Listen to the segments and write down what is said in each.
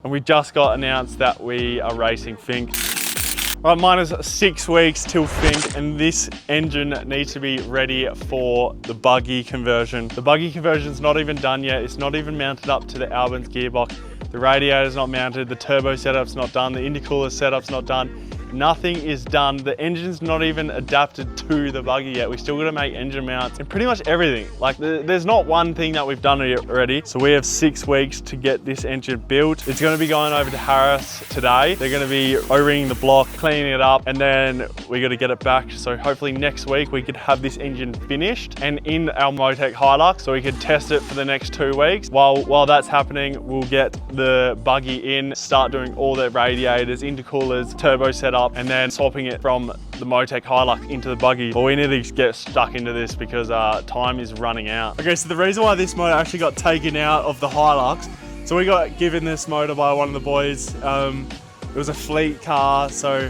and we just got announced that we are racing Finke. Right, mine is 6 weeks till Finke, and this engine needs to be ready for the Buggy conversion. The Buggy conversion's not even done yet. It's not even mounted up to the Albin's gearbox. The radiator's not mounted, the turbo setup's not done, the intercooler setup's not done. Nothing is done. The engine's not even adapted to the Buggy yet. We still gotta make engine mounts and pretty much everything. Like there's not one thing that we've done already. So we have 6 weeks to get this engine built. It's gonna be going over to Harris today. They're gonna be O-ringing the block, cleaning it up, and then we gotta get it back. So hopefully next week we could have this engine finished and in our Motec Hilux, so we could test it for the next 2 weeks. While that's happening, we'll get the Buggy in, start doing all the radiators, intercoolers, turbo setup, and then swapping it from the Motec Hilux into the Buggy. But we need to get stuck into this because time is running out. Okay, so the reason why this motor actually got taken out of the Hilux, so we got given this motor by one of the boys. It was a fleet car, so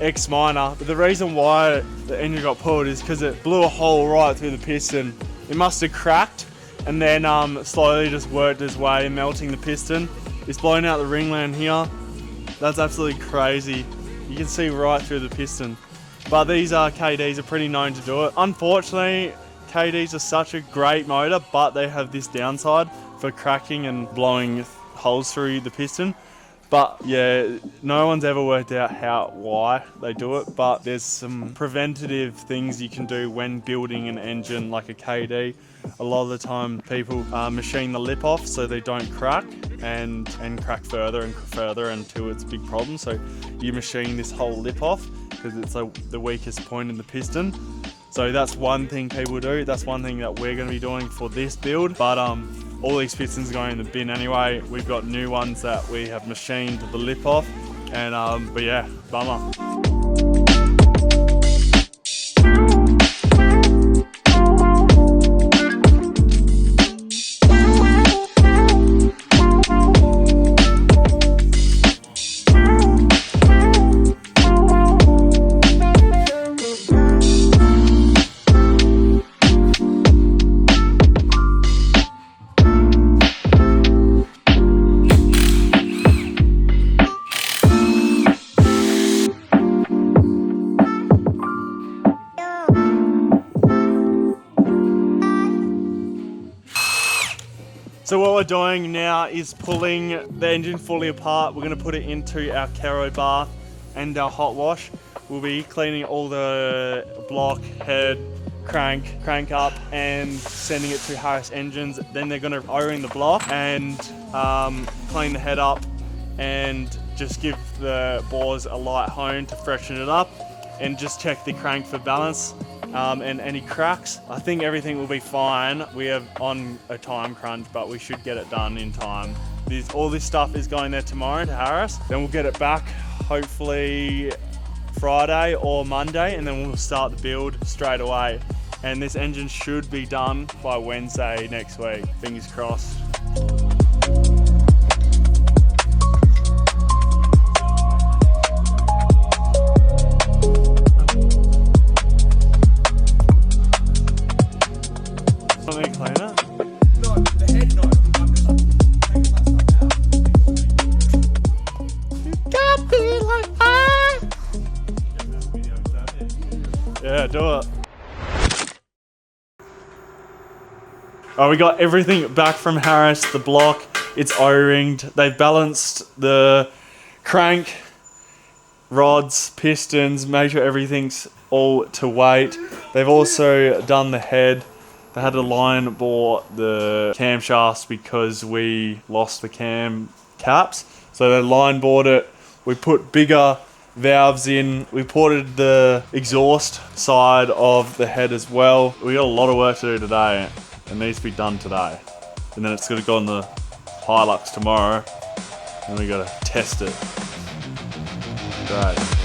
ex-miner. But the reason why the engine got pulled is because it blew a hole right through the piston. It must have cracked and then slowly just worked its way, melting the piston. It's blowing out the ringland here. That's absolutely crazy. You can see right through the piston. But these KDs are pretty known to do it. Unfortunately, KDs are such a great motor, but they have this downside for cracking and blowing holes through the piston. But yeah, no one's ever worked out why they do it, but there's some preventative things you can do when building an engine like a KD. A lot of the time people machine the lip off so they don't crack and crack further and further until it's a big problem. So you machine this whole lip off because it's the weakest point in the piston. So that's one thing people do. That's one thing that we're going to be doing for this build. But all these pistons are going in the bin anyway. We've got new ones that we have machined the lip off, and but yeah, bummer. So what we're doing now is pulling the engine fully apart. We're going to put it into our Kero bath and our hot wash. We'll be cleaning all the block, head, crank up, and sending it to Harris Engines. Then they're going to O-ring the block and clean the head up and just give the bores a light hone to freshen it up and just check the crank for balance. And any cracks. I think everything will be fine. We have on a time crunch, but we should get it done in time. All this stuff is going there tomorrow to Harris. Then we'll get it back hopefully Friday or Monday, and then we'll start the build straight away. And this engine should be done by Wednesday next week. Fingers crossed. Yeah, do it. We got everything back from Harris, the block, it's O-ringed. They've balanced the crank, rods, pistons, made sure everything's all to weight. They've also done the head. They had to line bore the camshafts because we lost the cam caps. So they line bored it. We put bigger valves in. We ported the exhaust side of the head as well. We got a lot of work to do today. It needs to be done today. And then it's going to go on the Hilux tomorrow. And we got to test it. Great.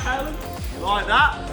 Caleb? You like that?